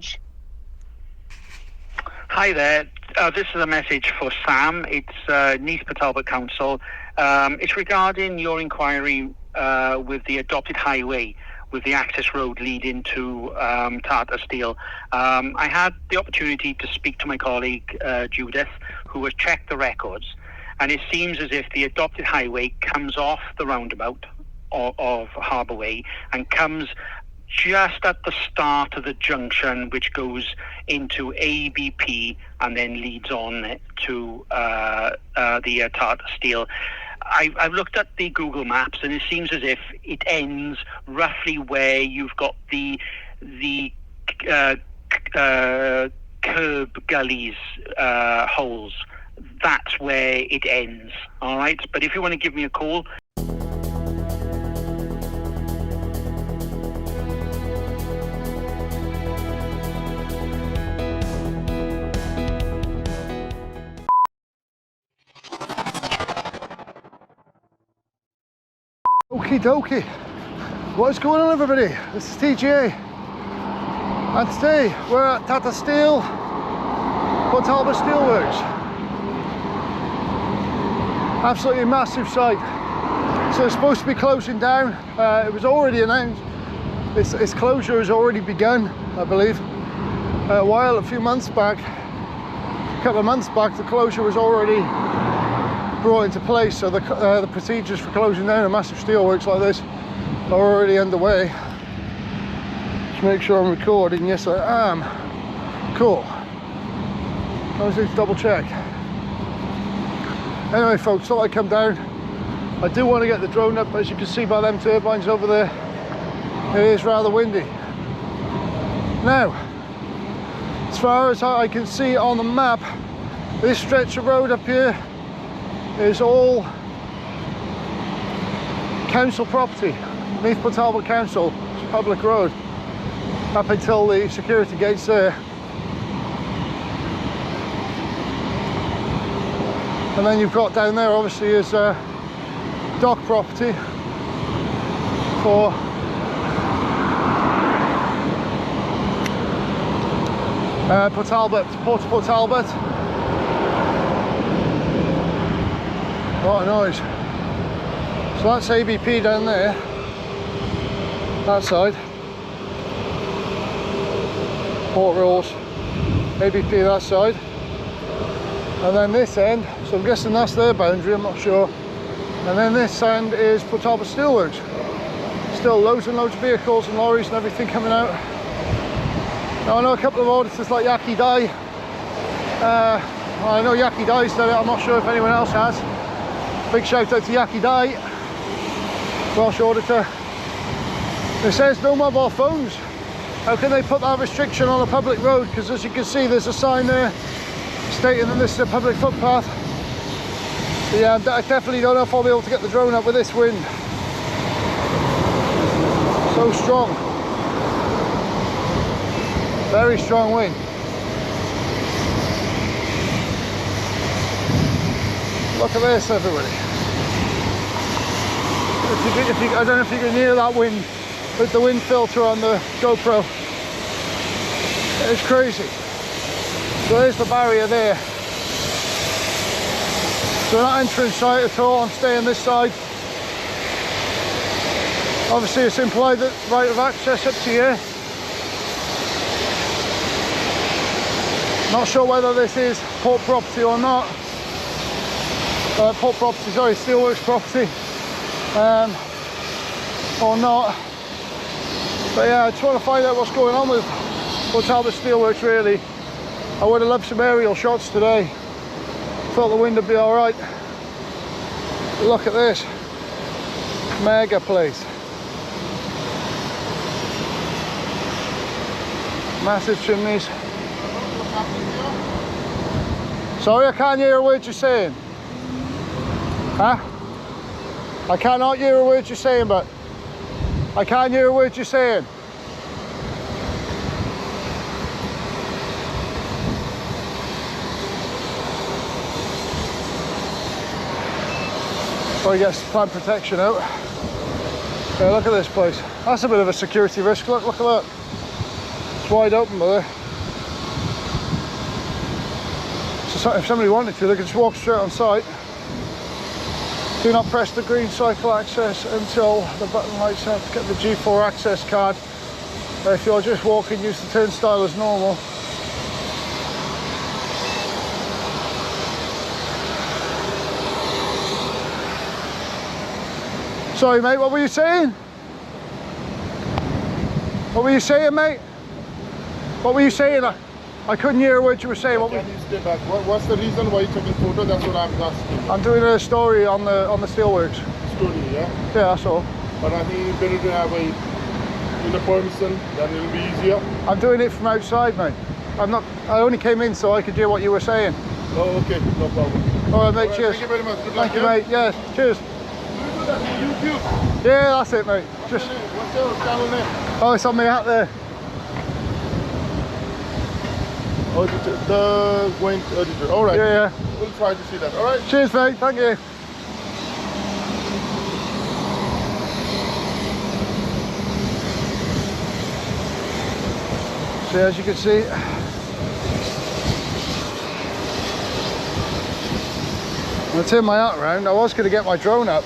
message. Hi there. This is a message for Sam. It's Nice Talbot Council. It's regarding your inquiry with the adopted highway with the access road leading to Tata Steel. I had the opportunity to speak to my colleague Judith, who has checked the records, and it seems as if the adopted highway comes off the roundabout of Harbour Way and comes just at the start of the junction, which goes into ABP and then leads on to the Tata Steel. I've looked at the Google Maps, and it seems as if it ends roughly where you've got the curb gullies holes. That's where it ends. All right, but if you want to give me a call. Okie dokie, what is going on, everybody? This is TGA, and today we're at Tata Steel for Talbot Steelworks. Absolutely massive site. So it's supposed to be closing down. It was already announced. Its closure has already begun, I believe. A few months back, a couple of months back, the closure was already brought into place, so the procedures for closing down a massive steelworks like this are already underway. Just make sure I'm recording. Yes, I am. Cool. I just need to double check. Anyway, folks, thought I'd come down. I do want to get the drone up, as you can see by them turbines over there. It is rather windy. Now, as far as I can see on the map, this stretch of road up here is all council property. Neath Talbot Council, it's public road up until the security gates there. And then you've got down there, obviously, is dock property for Port Talbot. What a noise. So that's ABP down there, that side. Port Rolls, ABP that side. And then this end, so I'm guessing that's their boundary, I'm not sure. And then this end is for Talbot Steelworks. Still loads and loads of vehicles and lorries and everything coming out. Now I know a couple of auditors like Yaki Dai. I know Yaki Dai's done it, I'm not sure if anyone else has. Big shout out to Yaki Dai, Welsh auditor. It says no mobile phones. How can they put that restriction on a public road? Because as you can see, there's a sign there stating that this is a public footpath. But yeah, I definitely don't know if I'll be able to get the drone up with this wind. So strong. Very strong wind. Look at this, everybody. I don't know if you can hear that wind with the wind filter on the GoPro. It's crazy. So there's the barrier there. So we're not entering sight at all. I'm staying this side. Obviously it's implied that right of access up to here. Not sure whether this is port property or not. Port property, sorry, Steelworks property, or not. But yeah, I just want to find out what's going on with Talbot Steelworks, really. I would have loved some aerial shots today. Thought the wind would be all right. But look at this, mega place. Massive chimneys. Sorry, I can't hear a word you're saying. Huh? I cannot hear a word you're saying, but I can't hear a word you're saying. Before he gets plant protection out. Yeah, look at this place. That's a bit of a security risk. Look at that. It's wide open, brother. So if somebody wanted to, they could just walk straight on site. Do not press the green cycle access until the button lights up. Get the G4 access card. If you're just walking, use the turnstile as normal. Sorry mate, what were you saying? What were you saying, mate? What were you saying? I couldn't hear a word you were saying. Can you stay back? What's the reason why you're taking photo? That's what I'm asking. I'm doing a story on the Steelworks. Story, yeah? Yeah, that's all. But I think you better to have a person, then it'll be easier. I'm doing it from outside, mate. I only came in so I could hear what you were saying. Oh, okay, no problem. All right, mate, cheers. Thank you very much. Good luck. Thank you, mate. Yeah, cheers. Do you do that on YouTube? Yeah, that's it, mate. What's your channel name? Oh, it's on me out there. Oh, the going editor. All right. Yeah. We'll try to see that. All right. Cheers, mate. Thank you. So as you can see, I'm going to turn my hat around. I was going to get my drone up,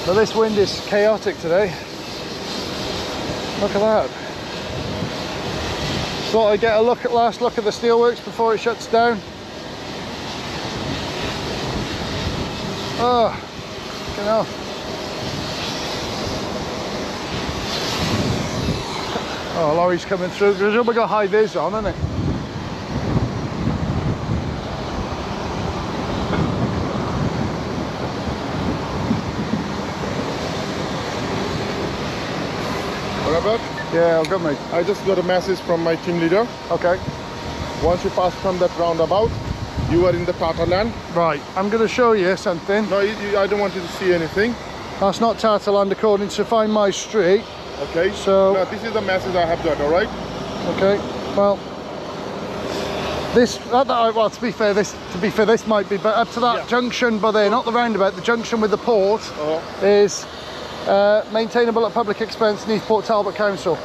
but this wind is chaotic today. Look at that. Thought I'd get a last look at the steelworks before it shuts down. Oh, fucking hell. Oh, lorry's coming through. There's only got high vis on, isn't it? Robert? Yeah, I've got mate. I just got a message from my team leader. Okay. Once you pass from that roundabout, you are in the Tata land. Right, I'm going to show you something. No, I don't want you to see anything. That's not Tata land according to Find My Street. Okay. So no, this is the message I have got. All right. Okay. Well, this. Well, to be fair, this might be. But up to that junction, but there, not the roundabout. The junction with the port is maintainable at public expense, Port Talbot Council.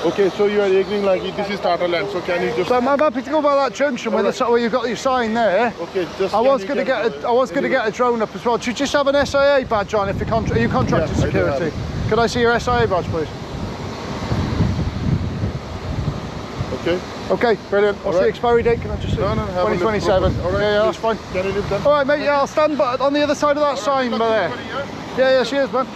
Okay, so you are agreeing like this is Tata land. So can you just? So I'm happy to go by that junction where you've got your sign there. Okay. Just. I was going to get a drone up as well. Do you just have an SIA badge on? If you are you contracted security? Could I see your SIA badge, please? Okay. Okay, brilliant. What's the expiry date? Can I just see? No, 2027. All right, yeah, that's fine. Can you leave them? All right, mate. Yeah, I'll stand but on the other side of that sign, by there. Yeah, she is, man.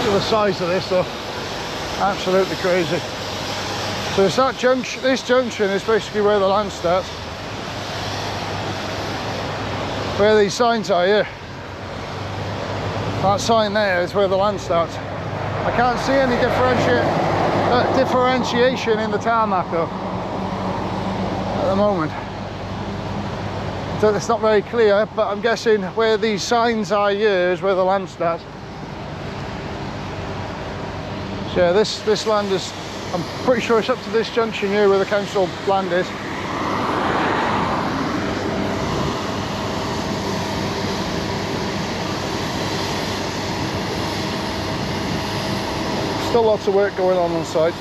The size of this though, absolutely crazy. So it's that junction, this junction is basically where the land starts, where these signs are here. That sign there is where the land starts. I can't see any differentiation in the tarmac though at the moment. So it's not very clear, but I'm guessing where these signs are here is where the land starts. Yeah, this land is, I'm pretty sure it's up to this junction here where the council land is. Still lots of work going on site.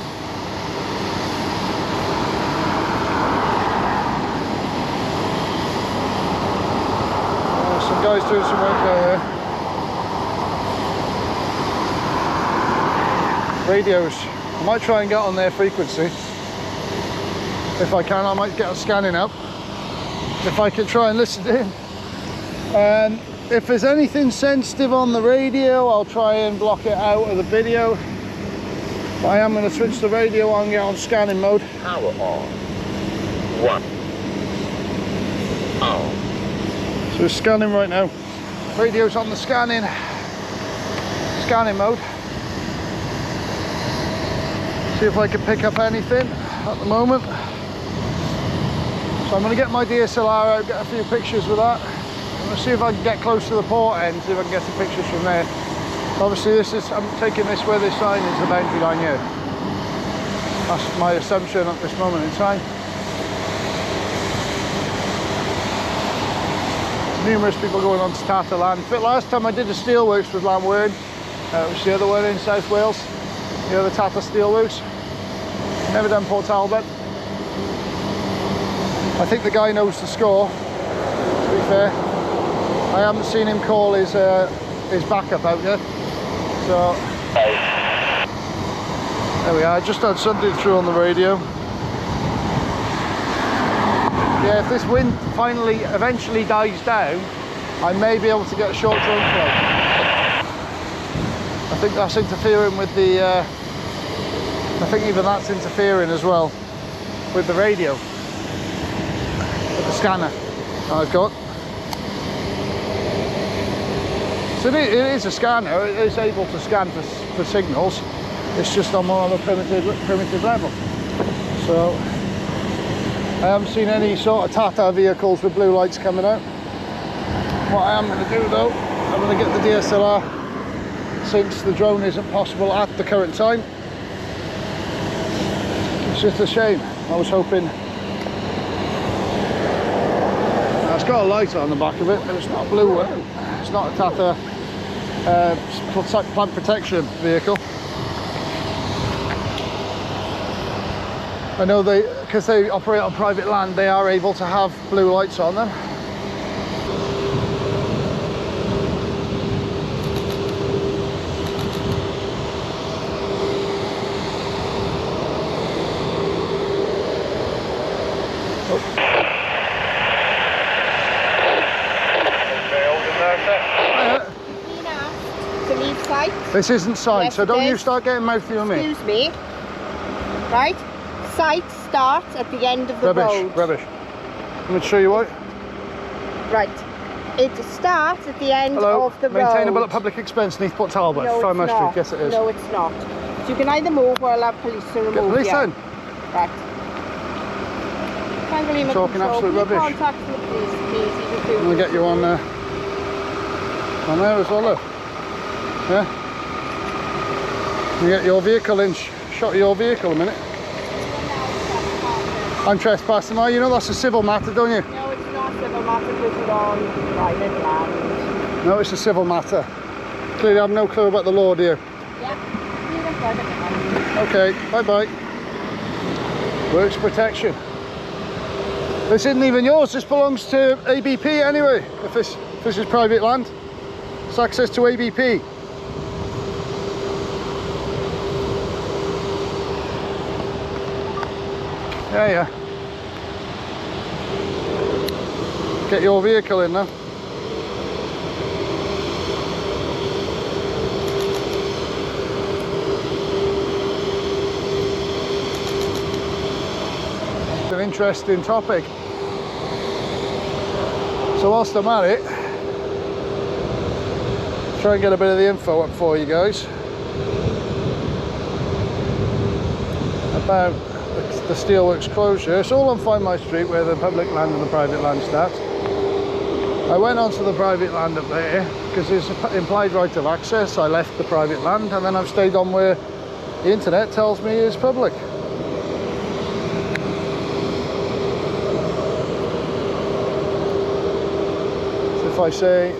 Some guys doing some work down there. Radios. I might try and get on their frequency. If I can, I might get a scanning up. If I can try and listen in. And if there's anything sensitive on the radio, I'll try and block it out of the video. But I am going to switch the radio on and get on scanning mode. Power on. 1. On. So we're scanning right now. Radio's on the scanning mode. See if I can pick up anything at the moment. So I'm going to get my DSLR out, get a few pictures with that. Let's see if I can get close to the port end, see if I can get some pictures from there. Obviously this is, I'm taking this where this sign is the boundary line here. That's my assumption at this moment in time. Numerous people going on to Tata land. But last time I did the steelworks with Llanwern, it was the other one in South Wales, the other Tata Steelworks. Never done Port Talbot. I think the guy knows the score, to be fair. I haven't seen him call his backup out yet. So there we are. I just had something through on the radio. Yeah, if this wind eventually dies down, I may be able to get a short drone flow. I think that's interfering with the I think even that's interfering as well with the radio, with the scanner I've got. So it is a scanner, it is able to scan for signals, it's just on more of a primitive level. So I haven't seen any sort of Tata vehicles with blue lights coming out. What I am going to do though, I'm going to get the DSLR, since the drone isn't possible at the current time. It's just a shame. I was hoping. It's got a light on the back of it, but it's not a blue one. It's not a Tata plant protection vehicle. I know because they operate on private land, they are able to have blue lights on them. This isn't signed, yes, so don't you start getting mouthy with me. Excuse me. Right? Sight starts at the end of the road. Rubbish. I'm going to show you what. Right. It starts at the end of the road. Maintainable at public expense, neath Port Talbot. No, Find my not. street. Yes, it is. No, it's not. So you can either move or allow police to remove you. Get police in. Right. You're talking absolute rubbish. Contact the police, please. I'm going to get you on there as well, look. Yeah. You get your vehicle in, shot of your vehicle a minute. I'm trespassing. Oh, you know that's a civil matter, don't you? No, it's not a civil matter because it's on private land. No, it's a civil matter. Clearly I have no clue about the law, do you? Yeah, you're on private land. Okay, bye-bye. Works protection. This isn't even yours, this belongs to ABP anyway, if this is private land. It's access to ABP. Yeah. Get your vehicle in now. It's an interesting topic. So whilst I'm at it, try and get a bit of the info up for you guys about the steelworks closure. It's all on Find My Street where the public land and the private land starts. I went onto the private land up there because there's an implied right of access. I left the private land and then I've stayed on where the internet tells me is public. So if I say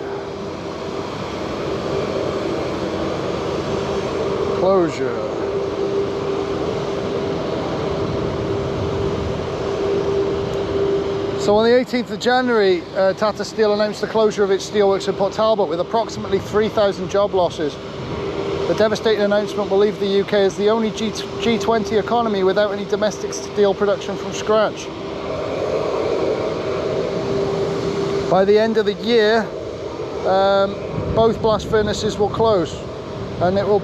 closure, so on the 18th of January, Tata Steel announced the closure of its steelworks in Port Talbot with approximately 3,000 job losses. The devastating announcement will leave the UK as the only G20 economy without any domestic steel production from scratch. By the end of the year, both blast furnaces will close and it will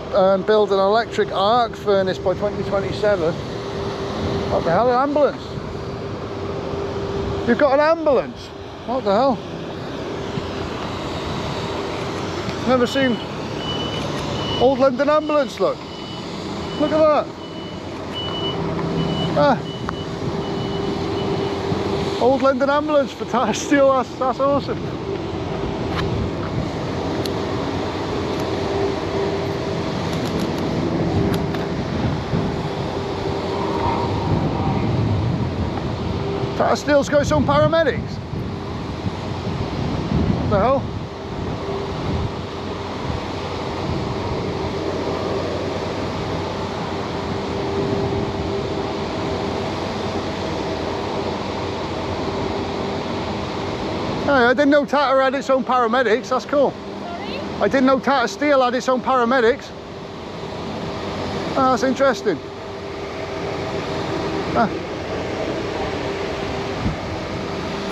build an electric arc furnace by 2027. What the hell, an ambulance? You've got an ambulance? What the hell? Never seen Old London ambulance, look. Look at that. Old London ambulance for Tata Steel, that's awesome. Tata Steel's got its own paramedics. What the hell? Hey, I didn't know Tata had its own paramedics. That's cool. Sorry? I didn't know Tata Steel had its own paramedics. Oh, that's interesting. Ah.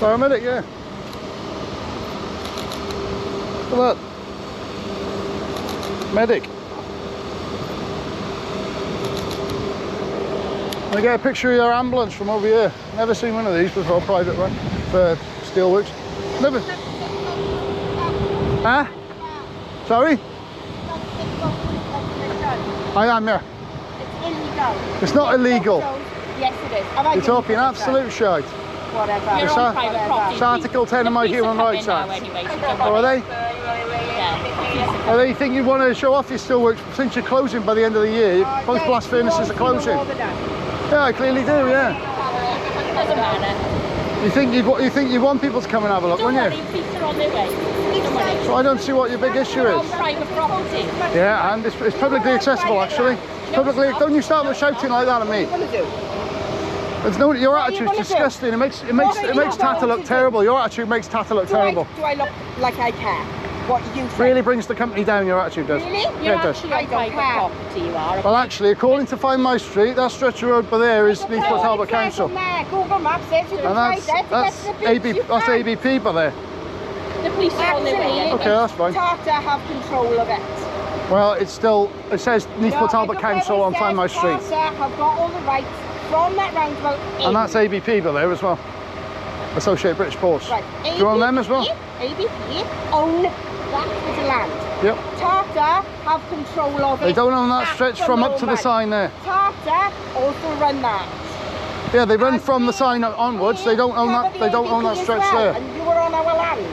Paramedic, yeah. Look at that. Medic. I get a picture of your ambulance from over here. Never seen one of these before, private one for Steelworks. Never. Huh? Sorry? I am, yeah. It's illegal. It's not illegal. Yes, it is. You're talking absolute shite. Whatever. You're on private property. It's Article 10 of my Human Rights Act. Oh, are they? Yeah. Oh, you think you want to show off your Steelworks since you're closing by the end of the year? Both blast furnaces are closing. Yeah, I clearly do, yeah. Doesn't matter. You think you want people to come and have a look, wouldn't you? Police are on their way. So I don't see what your big issue is. Private property. Yeah, and it's publicly accessible actually. Publicly, don't you start shouting like that at me. There's no, your attitude's disgusting. It makes Tata look terrible. Your attitude makes Tata look terrible. Do I look like I care? What you think? Really brings the company down, your attitude does. Really? Yeah, it does. I don't care. You are. Well, actually, according to Find My Street, that stretch of road by there is neath for Talbot Council. Google Maps says you And that's ABP by there. The police are on their way. Okay, that's fine. Tata have control of it. Well, it says neath for Talbot Council on Find My Street. Tata have got all the rights from that roundabout in. And that's ABP by there as well. Associated British Ports. Right. Do you own them as well? ABP own that bit of land. Yep. Tata have control of it. They don't own that stretch from up to the sign there. Tata also run that. Yeah, they run from the sign onwards. They don't own that. They don't own that stretch there. And you were on our land.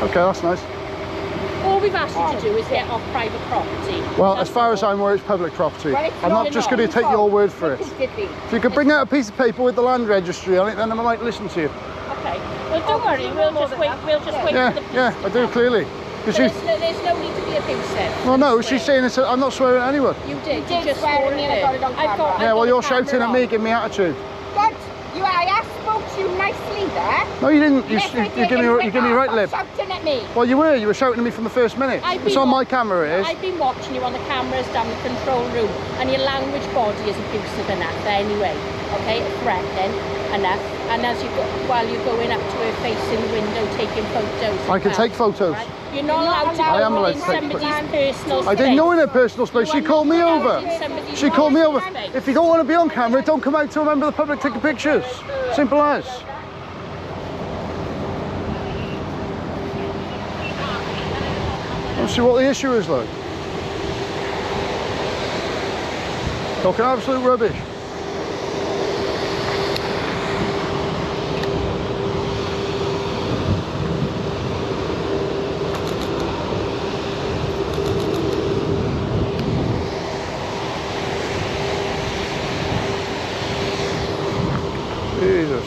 Okay, that's nice. All we've asked you to do is get off private property. Well, as far as I'm aware, it's public property. Well, it's I'm not just going to take your word for it. If you could bring out a piece of paper with the land registry on it, then I might listen to you. Okay. Well, don't worry. We'll just wait. We'll just wait for the police. Yeah, I do clearly. There's no need to be abusive. Well, no, she's saying it's. I'm not swearing at anyone. You did. You just swear at me and I got it on camera. Yeah, well, you're shouting at me, giving me attitude. But I spoke to you nicely there. No, you didn't. You Yes, I give me did. right lip. Shouting at me. Well, you were shouting at me from the first minute. It's on my camera, it is. I've been watching you on the cameras down the control room, and your language body is abusive enough anyway. Okay, threatening enough. And as you go, while you're going up to her face in the window taking photos. I can take photos. Right? You're not allowed to I am go allowed in to take somebody's personal space. I didn't know in her personal space. She called me over. She called me over. If you don't want to be on camera, don't come out to a member of the public taking pictures. Simple as. Let's see what the issue is, like. Talking absolute rubbish. Jesus.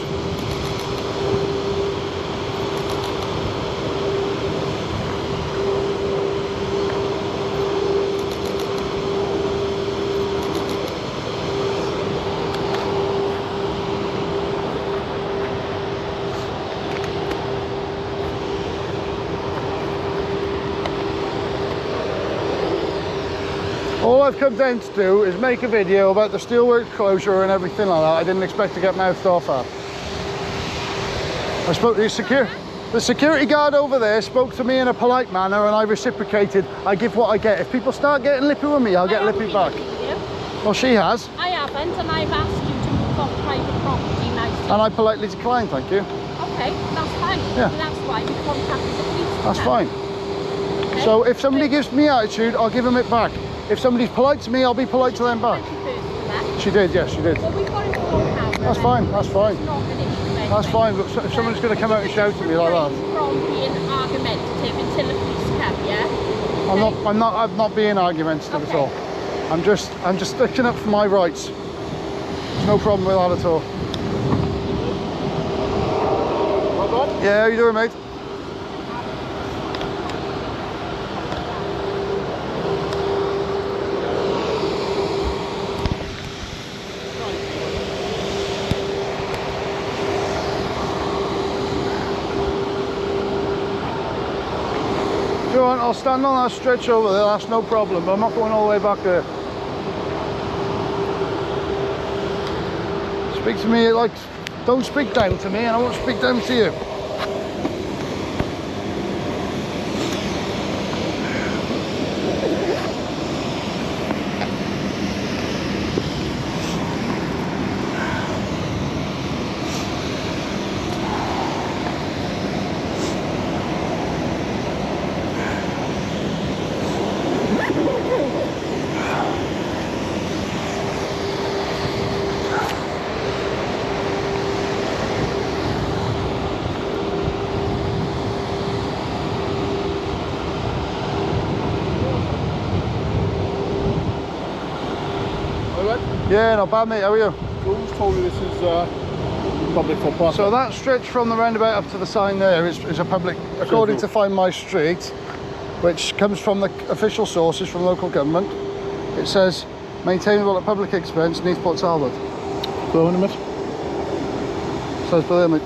All I've come down to do is make a video about the steelworks closure and everything like that. I didn't expect to get mouthed off at. I spoke to the security guard over there spoke to me in a polite manner and I reciprocated. I give what I get. If people start getting lippy with me, I'll get lippy back. Well, she has. I haven't, and I've asked you to move off private property now. And I politely declined, thank you. Okay, that's fine. Yeah. That's why we contacted the police. That's fine. Okay. So if somebody gives me attitude, I'll give them it back. If somebody's polite to me, I'll be polite to them back. She did, yes, she did. Well, we've got it all on camera. That's fine, that's fine. It's not an issue anyway. That's fine, but if someone's going to come out and shout at me like that. From being argumentative until the police come, yeah? I'm not being argumentative at all. I'm just sticking up for my rights. There's no problem with that at all. Yeah, how you doing, mate? Go on, I'll stand on that stretch over there, that's no problem, but I'm not going all the way back there. Speak to me like, don't speak down to me and I won't speak down to you. Yeah, not bad, mate. How are you? Who's told you this is public footpath? So that stretch from the roundabout up to the sign there is a public, according to Find My Street, which comes from the official sources from local government. It says, maintainable at public expense, Neath Port Talbot. Go in a minute. Says below, mate.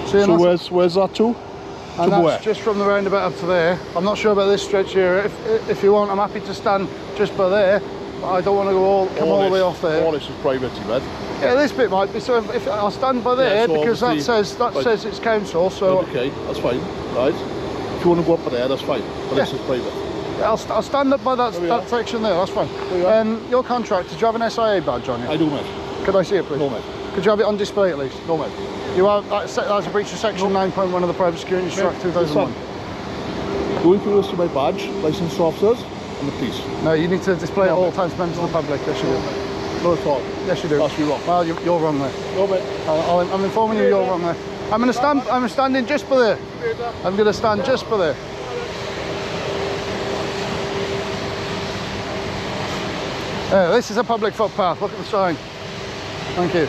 So where's that to? And to that's where? just from the roundabout up to there. I'm not sure about this stretch here. If you want, I'm happy to stand just by there. But I don't want to go come all the way off there. All this is private, man. Yeah, this bit might be. So if I'll stand by there, Yeah, so because that obviously- says it's council. So Okay, that's fine. Right. If you want to go up there, that's fine. But this is private. yeah, I'll stand up by that There we are. section there. That's fine. There we are. Your contract. Did you have an SIA badge on you? I do, mate. Could I see it, please? No, mate. Could you have it on display at least? No, mate. You have. That's a breach of section 9.1 of the Private Security Act 2001. Going through this to my badge, licensed officers, and the police. No, you need to display it all times to members of the public. Yes, you do. No at all. Yes, you do. That's you wrong. Well, you're wrong there. No, mate. I'm informing you, you're wrong there. I'm standing just by there. I'm going to stand just by there. This is a public footpath. Look at the sign. Thank you.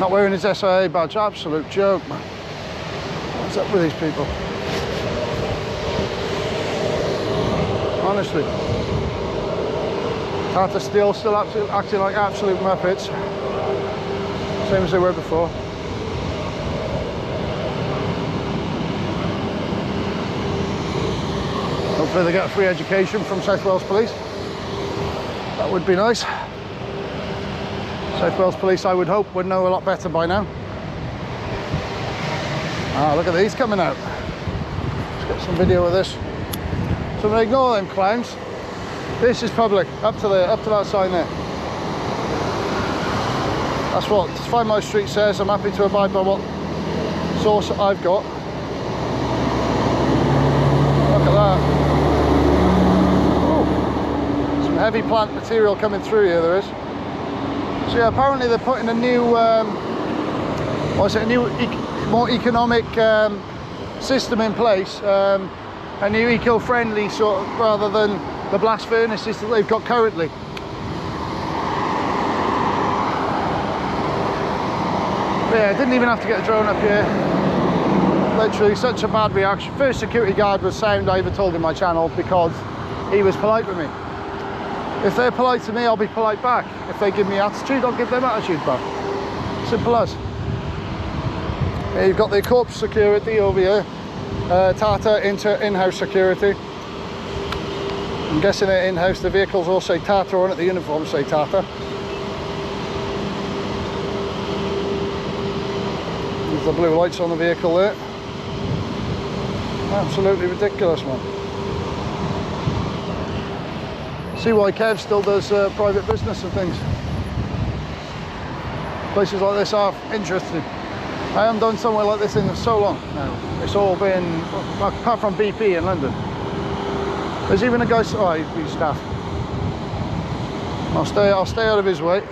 Not wearing his SIA badge, absolute joke, man. What's up with these people? Honestly. Tata Steel still acting like absolute muppets. Same as they were before. Hopefully they get a free education from South Wales Police. That would be nice. South Wales Police, I would hope, would know a lot better by now. Ah, look at these coming out. Let's get some video of this. So ignore them clowns. This is public, up to that sign there. That's what Find My Street says. I'm happy to abide by what source I've got. Look at that. Ooh. Some heavy plant material coming through here, there is. So yeah, apparently they're putting a new, more economic system in place, a new eco-friendly sort of, rather than the blast furnaces that they've got currently. But yeah, I didn't even have to get a drone up here. Literally such a bad reaction. First security guard was sound, I even told him my channel, because he was polite with me. If they're polite to me, I'll be polite back. If they give me attitude, I'll give them attitude back. Simple as. Yeah, you've got the corpse security over here. Tata in-house security. I'm guessing they're in-house. The vehicles all say Tata on it. The uniforms say Tata. There's the blue lights on the vehicle there. Absolutely ridiculous, man. See why Kev still does private business and things. Places like this are interesting. I haven't done somewhere like this in so long now. It's all been, apart from BP in London. There's even a guy, oh, he's staff. I'll stay out of his way.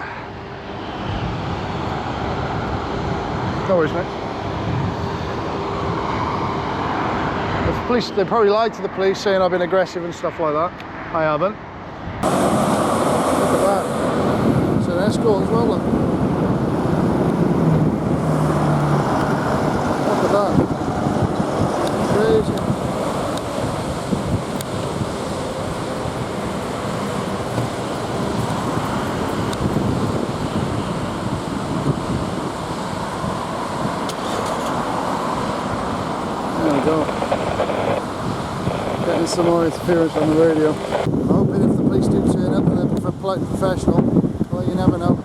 No worries, mate. Police, they probably lied to the police saying I've been aggressive and stuff like that. I haven't. Look at that. It's an escort as well, look. Look at that. Crazy. There we go. Getting some more interference on the radio. I'm hoping if the police do turn up and they're polite and professional, well, you never know.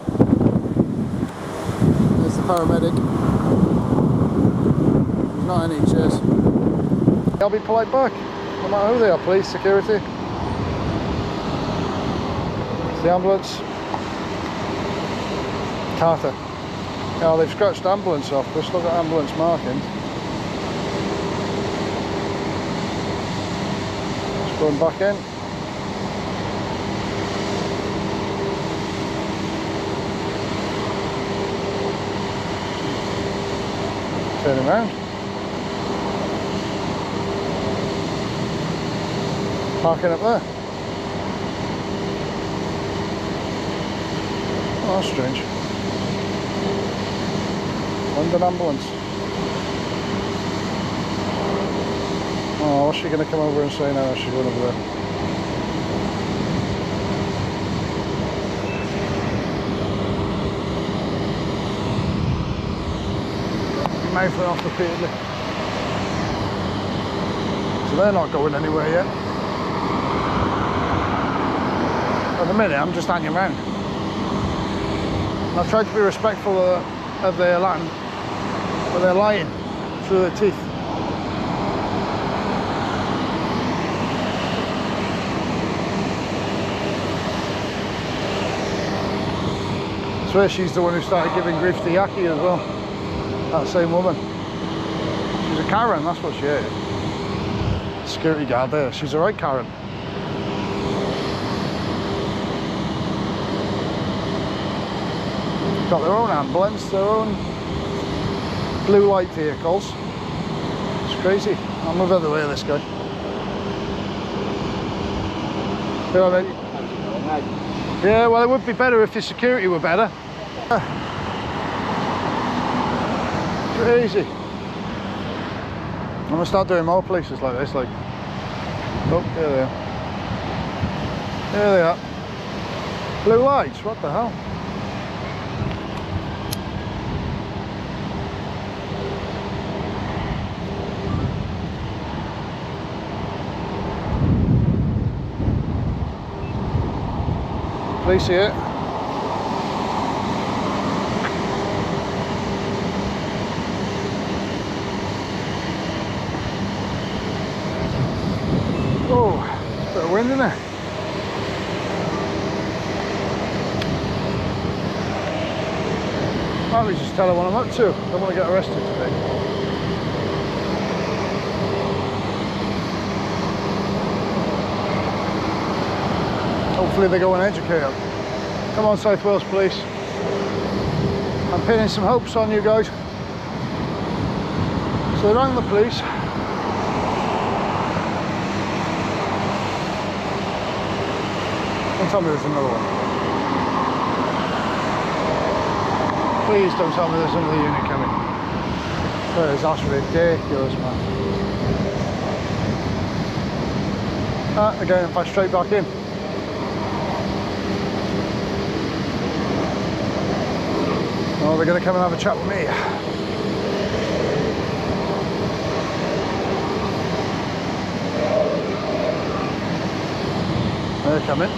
There's the paramedic. Not any chase. I'll be polite back, no matter who they are, police, security. It's the ambulance. Tata. Now they've scratched ambulance off, but still got ambulance markings. Just going back in. Turning around. Parking up there. Oh, that's strange. London ambulance. Oh, what's she going to come over and say now? She's going over there. Mouthing off repeatedly. So they're not going anywhere yet. At the minute, I'm just hanging around. And I've tried to be respectful of their land, but they're lying through their teeth. I swear she's the one who started giving grief to Yaki as well. That same woman. She's a Karen, that's what she is. Security guard there, she's a right Karen. Got their own ambulance, their own blue light vehicles. It's crazy. I'll move out of the way of this guy. You know what I mean? Yeah, well, it would be better if the security were better. Crazy. I'm gonna start doing more places like this, like. Oh, there they are. There they are. Blue lights, what the hell? Police here. Oh, there's a bit of wind in there. Might we just tell her what I'm up to? I don't want to get arrested today. Hopefully they go and educate them. Come on, South Wales Police. I'm pinning some hopes on you guys. So they rang the police. Don't tell me there's another one. Please don't tell me there's another unit coming. That's ridiculous, man. Ah, again, if I straight back in. Oh, they're going to come and have a chat with me. They're coming.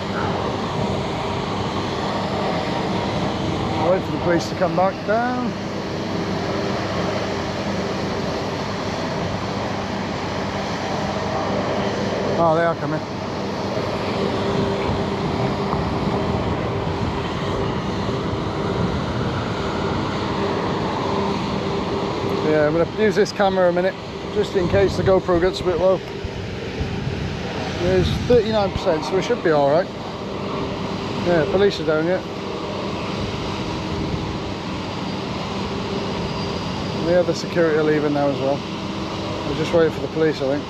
I'll wait for the police to come back down. Oh, they are coming. Yeah, I'm going to use this camera a minute, just in case the GoPro gets a bit low. There's 39%, so we should be alright. Yeah, police are down yet. The other security are leaving now as well. We're just waiting for the police, I think.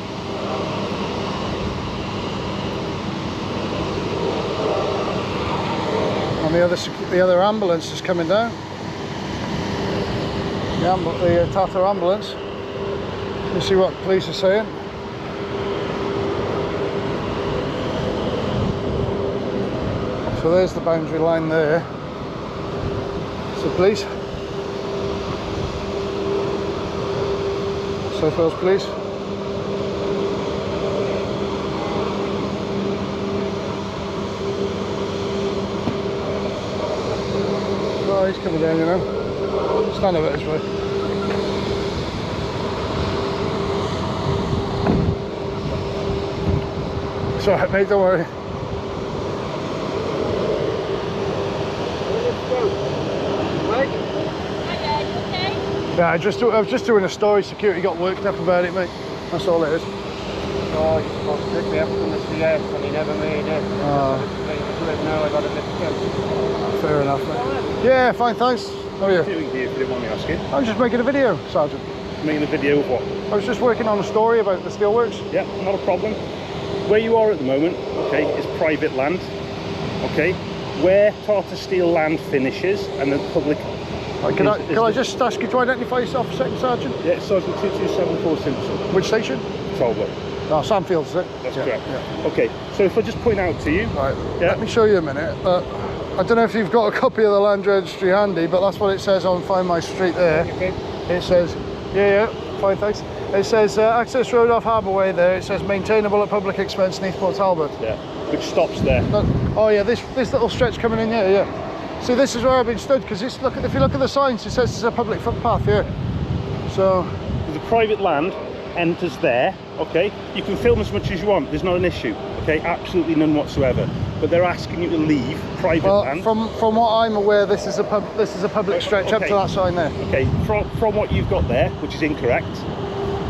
And the other ambulance is coming down. The Tata ambulance. You see what police are saying. So there's the boundary line there. So police. South Wales Police. Oh, he's coming down, you know. Stand a bit this way. It's alright, mate, don't worry. Yeah, I was just doing a story. Security got worked up about it, mate. That's all it is. Oh, he's supposed to pick me up from the CS and he never made it. Oh. Now I got a lift. Fair enough, mate. Yeah, fine, thanks. How are you? What are you doing here, if you didn't want me asking? I was just making a video, Sergeant. Making a video of what? I was just working on a story about the steelworks. Yeah, not a problem. Where you are at the moment, okay, is private land. Okay, where Tata Steel land finishes and the public. Can I just ask you to identify yourself a second, Sergeant? Yeah, Sergeant 2274 Simpson. Which station? Talbot. Oh, Sandfields, is it? That's yeah, correct. Yeah. Okay, so if I just point out to you. Right, yeah. Let me show you a minute. I don't know if you've got a copy of the land registry handy, but that's what it says on Find My Street there. Okay. It says, yeah, fine, thanks. It says access road off Harbour Way there. It says maintainable at public expense, Port Talbot. Yeah, which stops there. Oh yeah, this little stretch coming in here, yeah. See, this is where I've been stood, because if you look at the signs, it says it's a public footpath here. So the private land enters there. Okay, you can film as much as you want. There's not an issue. Okay, absolutely none whatsoever. But they're asking you to leave private land. From what I'm aware, this is a public stretch up to that sign there. Okay, from what you've got there, which is incorrect.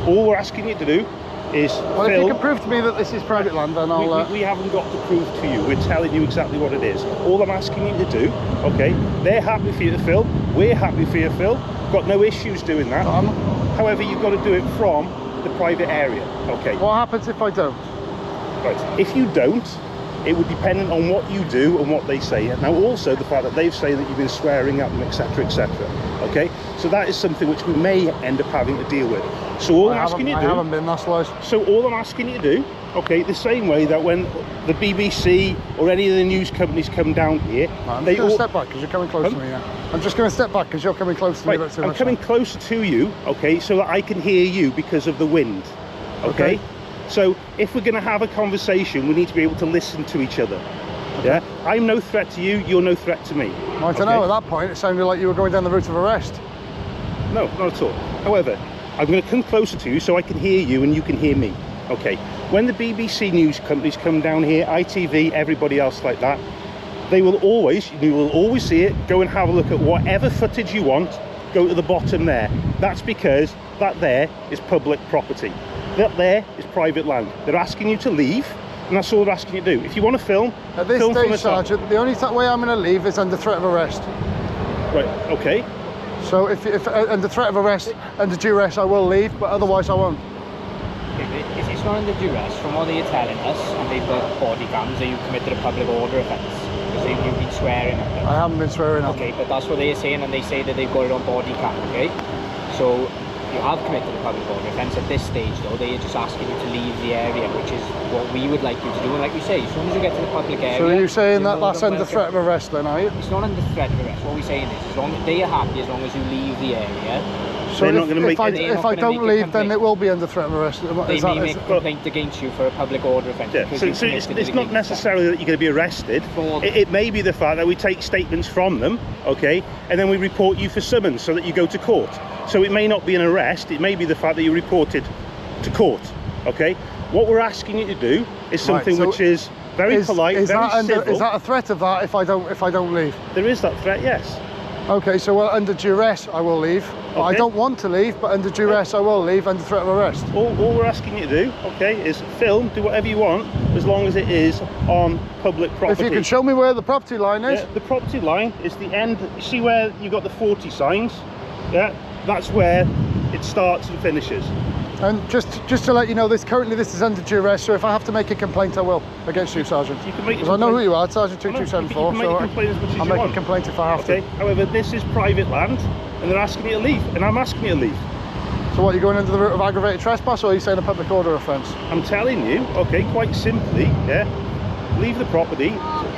All we're asking you to do is well, if you can prove to me that this is private land, then I'll... We haven't got to prove to you. We're telling you exactly what it is. All I'm asking you to do, okay, they're happy for you to film, we're happy for you to film, got no issues doing that. However, you've got to do it from the private area, okay. What happens if I don't? Right, if you don't, it would depend on what you do and what they say. Now also the fact that they've said that you've been swearing at them, etc, etc. Okay, so that is something which we may end up having to deal with. So all I'm asking you to do, I haven't been, that's why. So all I'm asking you to do, okay, the same way that when the BBC or any of the news companies come down here, I'm just going to step back because you're coming close to me. Yeah. I'm just going to step back because you're coming close to me. I'm coming closer to you, okay, so that I can hear you because of the wind. Okay. So if we're going to have a conversation, we need to be able to listen to each other. Yeah, I'm no threat to you, you're no threat to me. I don't know, at that point it sounded like you were going down the route of arrest. No, not at all. However, I'm going to come closer to you so I can hear you and you can hear me. Okay, when the BBC news companies come down here, ITV, everybody else like that, you will always see it, go and have a look at whatever footage you want, go to the bottom there. That's because that there is public property. That there is private land. They're asking you to leave, and that's all they're asking you to do. If you want to film, at this stage, Sergeant, the only way I'm going to leave is under threat of arrest. Right, okay. So if under threat of arrest, under duress, I will leave, but otherwise I won't. It's not under duress. From what they're telling us, and they've got body cams, that you committed a public order offence. Because you've been swearing at them. I haven't been swearing at them. Okay, but that's what they're saying, and they say that they've got it on body cam, okay? So you have committed a public order offence. At this stage though, they are just asking you to leave the area, which is what we would like you to do. And like you say, as soon as you get to the public area... So are you saying that that's under threat of arrest then, are you? It's not under threat of arrest. What we're saying is, as long as they are happy, as long as you leave the area... So if I don't leave, then it will be under threat of arrest. They may make a complaint against you for a public order offence. Yeah, so it's not necessarily that you're going to be arrested. It may be the fact that we take statements from them, okay, and then we report you for summons so that you go to court. So it may not be an arrest, it may be the fact that you reported to court, okay? What we're asking you to do is something which is very polite, very civil. Is that a threat of that if I don't leave? There is that threat, yes. Okay, so under duress I will leave. Okay. I don't want to leave, but under duress I will leave under threat of arrest. All we're asking you to do, okay, is film, do whatever you want, as long as it is on public property. If you can show me where the property line is. Yeah, the property line is the end. You see where you got the 40 signs? Yeah, that's where it starts and finishes. And just to let you know, this is under duress, so if I have to make a complaint, I will against you, Sergeant. You can make because I know who you are, Sergeant 2274. You can make a complaint as much as I'll you make want. a complaint if I have Okay. to. However, this is private land, and they're asking me to leave, and I'm asking you to leave. So what, you're going under the route of aggravated trespass, or are you saying a public order offence? I'm telling you, okay, quite simply, yeah, leave the property.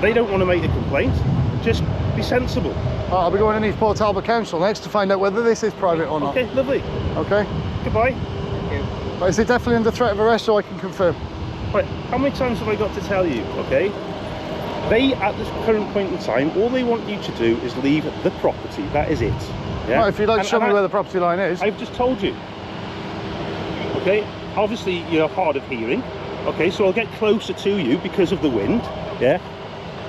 They don't want to make a complaint. Just be sensible. I'll be going to Port Talbot Council next to find out whether this is private or not. Okay, lovely. Okay. Goodbye. But is it definitely under threat of arrest, so I can confirm? Right, how many times have I got to tell you, okay? They, at this current point in time, all they want you to do is leave the property. That is it. Yeah? Right, if you'd like to show me where the property line is. I've just told you. Okay, obviously you're hard of hearing. Okay, so I'll get closer to you because of the wind. Yeah,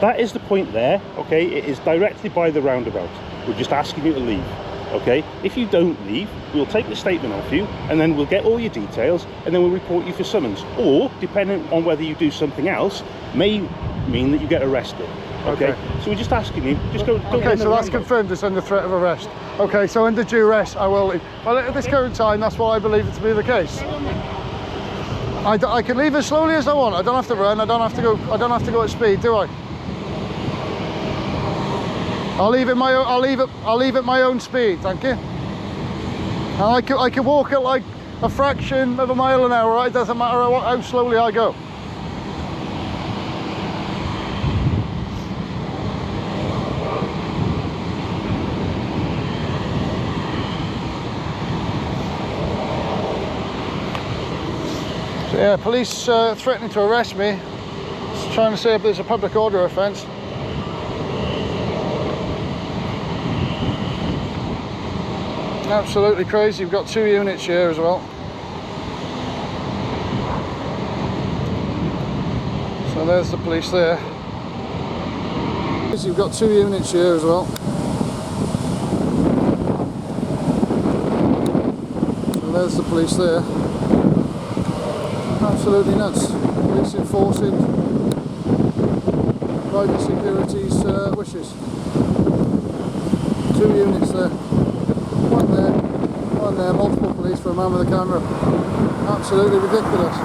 that is the point there. Okay, it is directly by the roundabout. We're just asking you to leave. Okay, if you don't leave, we'll take the statement off you, and then we'll get all your details, and then we'll report you for summons. Or, depending on whether you do something else, may mean that you get arrested. Okay. So we're just asking you, just go. Okay, so that's confirmed. It's under threat of arrest. Okay, so under duress, I will leave. Well, at this current time, that's what I believe it to be the case. I can leave as slowly as I want. I don't have to run. I don't have to go. I don't have to go at speed, do I? I'll leave it my own. I'll leave it my own speed. Thank you. And I can walk at like a fraction of a mile an hour. Right? It doesn't matter how slowly I go. So yeah, police threatening to arrest me. Just trying to say if there's a public order offence. Absolutely crazy. You've got 2 units here as well. So there's the police there. You've got 2 units here as well. So there's the police there. Absolutely nuts. Police enforcing private security's wishes. 2 units there. One there, multiple police for a man with a camera. Absolutely ridiculous.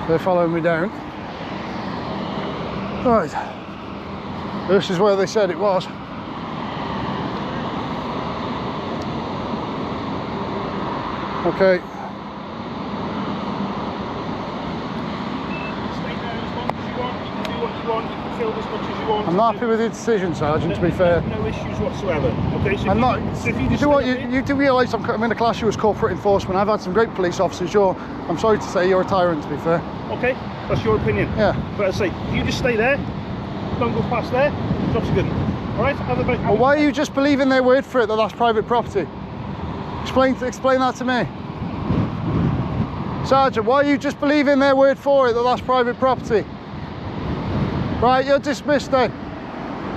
They're following me down. Right. This is where they said it was. Okay. I'm not happy with your decision, Sergeant, to be fair. No issues whatsoever. Okay, so I'm not. So if you do realise I'm in a class you as corporate enforcement. I've had some great police officers. I'm sorry to say, you're a tyrant, to be fair. Okay, that's your opinion. Yeah. But I say, if you just stay there, don't go past there, job's good. All right. Well, why are you just believing their word for it that that's private property? Explain that to me. Sergeant, why are you just believing their word for it that that's private property? Right, you're dismissed then.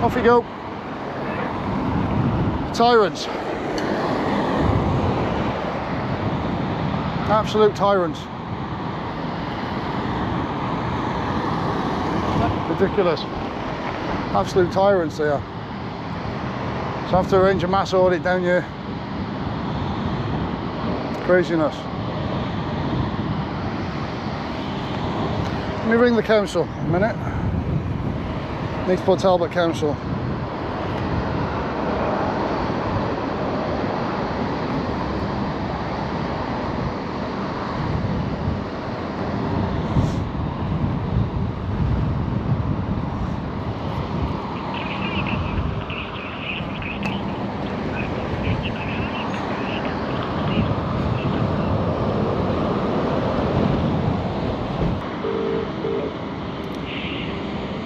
Off you go. Tyrants. Absolute tyrants. Ridiculous. Absolute tyrants they are. So I have to arrange a mass audit down here. Craziness. Let me ring the council a minute. Port Talbot Council.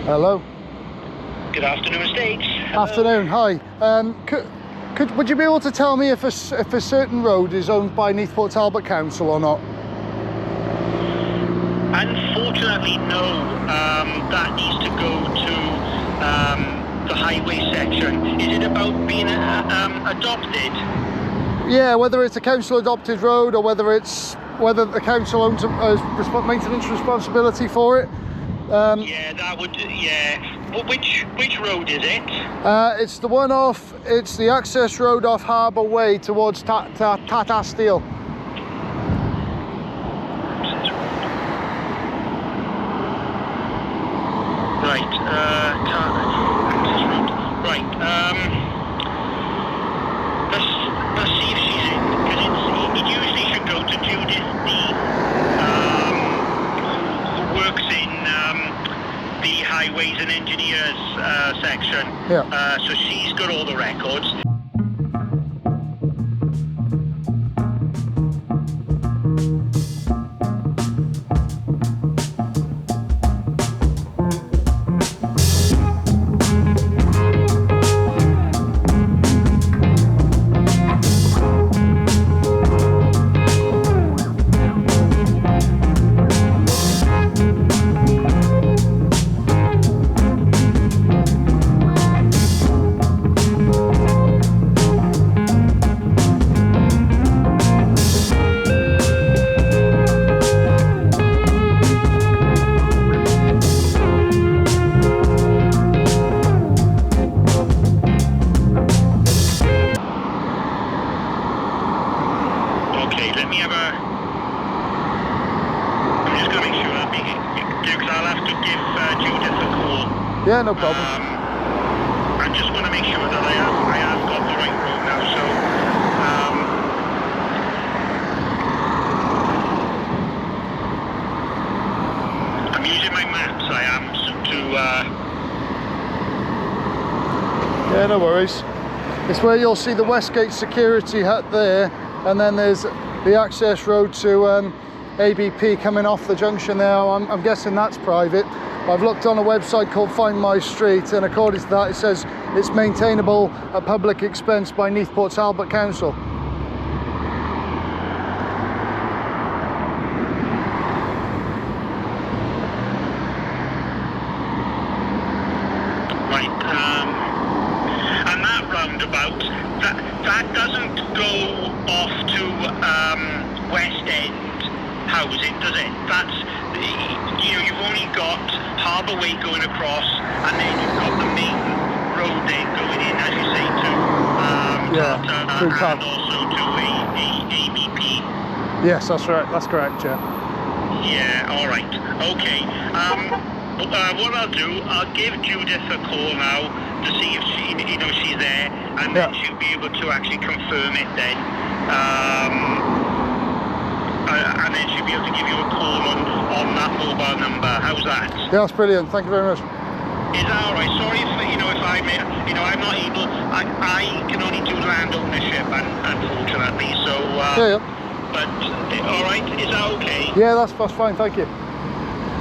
Hello. Good afternoon, Estates. Afternoon, hi. Would you be able to tell me if a certain road is owned by Port Talbot Council or not? Unfortunately, no. That needs to go to the highway section. Is it about being adopted? Yeah, whether it's a council adopted road or whether the council owns a maintenance responsibility for it. Yeah, that would. Yeah. Which road is it? It's the one off, it's the access road off Harbour Way towards Tata Steel. Right, right, let's see if she's in, because it usually should go to Judith, who works in the highways and engineers section. Yeah. So she's got all the records. Yeah, no problem. I just want to make sure that I have got the right road now, so I'm using my maps, I am, to Yeah, no worries. It's where you'll see the Westgate security hut there, and then there's the access road to ABP coming off the junction there. I'm guessing that's private. I've looked on a website called Find My Street, and according to that it says it's maintainable at public expense by Neathport Talbot Council. right, and that roundabout, that doesn't go off to West End housing, does it? That's, you've only got Harbour Way going across, and then you've got the main road there going in, as you say, to Tata, and also to ABP. Yes, that's right. That's correct. Yeah. Yeah. All right. Okay. What I'll do, I'll give Judith a call now to see if she's there, and then she'll be able to actually confirm it then. And then she'll be able to give you a call on that mobile number. How's that? Yeah, that's brilliant. Thank you very much. Is that all right? Sorry if I'm not able. I can only do land ownership, unfortunately. So. Yeah. But all right, is that okay? Yeah, that's fine. Thank you.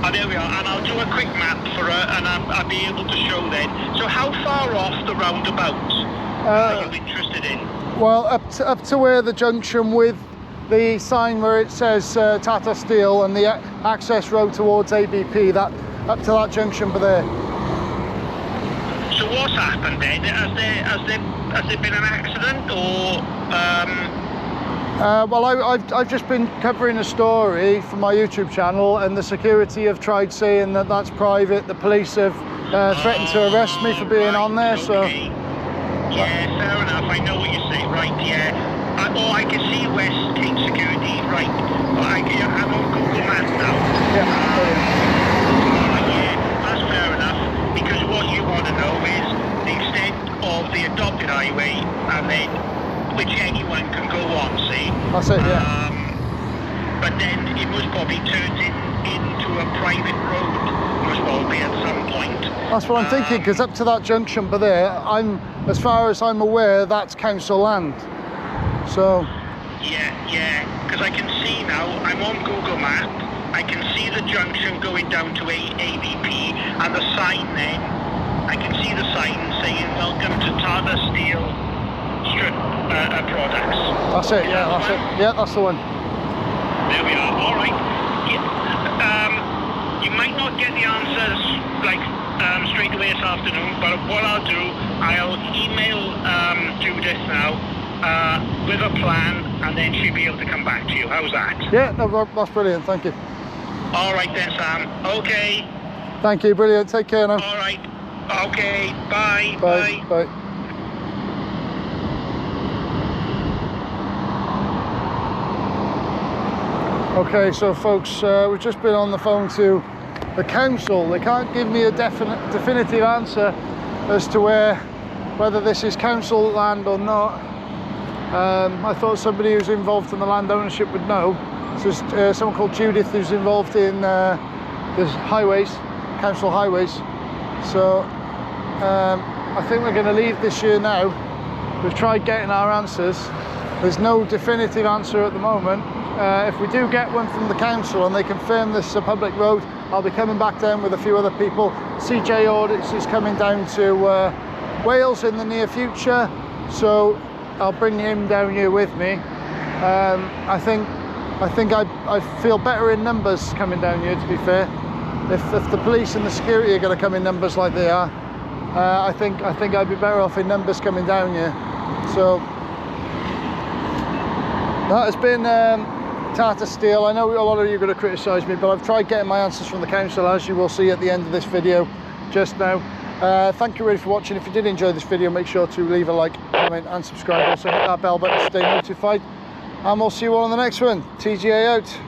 Oh, there we are, and I'll do a quick map for her, and I'll be able to show then. So how far off the roundabout are you interested in? Well, up to where the junction with the sign where it says Tata Steel and the access road towards ABP, that up to that junction by there. So what's happened then? Has there been an accident or? Well, I've just been covering a story for my YouTube channel, and the security have tried saying that that's private. The police have threatened to arrest me for being on there. Okay. So. Yeah, fair enough. I know what you're saying. Right, yeah. I can see Westgate security. Right. I'm on Google Maps now. Yeah. Yeah, that's fair enough. Because what you want to know is the extent of the adopted highway, and then which anyone can go on, see? That's it, yeah. But then it was probably turned into a private road, most probably at some point. That's what I'm thinking, because up to that junction by there, as far as I'm aware, that's council land. So. Yeah, because I can see now, I'm on Google Maps, I can see the junction going down to ABP, and the sign then, I can see the sign saying, welcome to Tata Steel Strip Products. That's it, yeah, that's it. Yeah, that's the one. There we are, all right. You might not get the answers straight away this afternoon, but what I'll do, I'll email Judith now with a plan, and then she'll be able to come back to you. How's that? Yeah, no, that's brilliant, thank you. All right then, Sam. Okay. Thank you, brilliant. Take care now. All right. Okay, bye. Bye. Bye. Okay, so folks, we've just been on the phone to the council. They can't give me a definitive answer as to whether this is council land or not. I thought somebody who's involved in the land ownership would know. So there's someone called Judith who's involved in the highways, council highways. So I think we're going to leave this year now. We've tried getting our answers. There's no definitive answer at the moment. If we do get one from the council and they confirm this is a public road, I'll be coming back down with a few other people. CJ Audits is coming down to Wales in the near future, so I'll bring him down here with me. I think I feel better in numbers coming down here, to be fair. If the police and the security are going to come in numbers like they are, I think I'd be better off in numbers coming down here. So that has been Tata Steel. I know a lot of you are going to criticise me, but I've tried getting my answers from the council, as you will see at the end of this video just now. Thank you really for watching. If you did enjoy this video, make sure to leave a like, comment and subscribe. Also hit that bell button to stay notified. And we'll see you all on the next one. TGA out.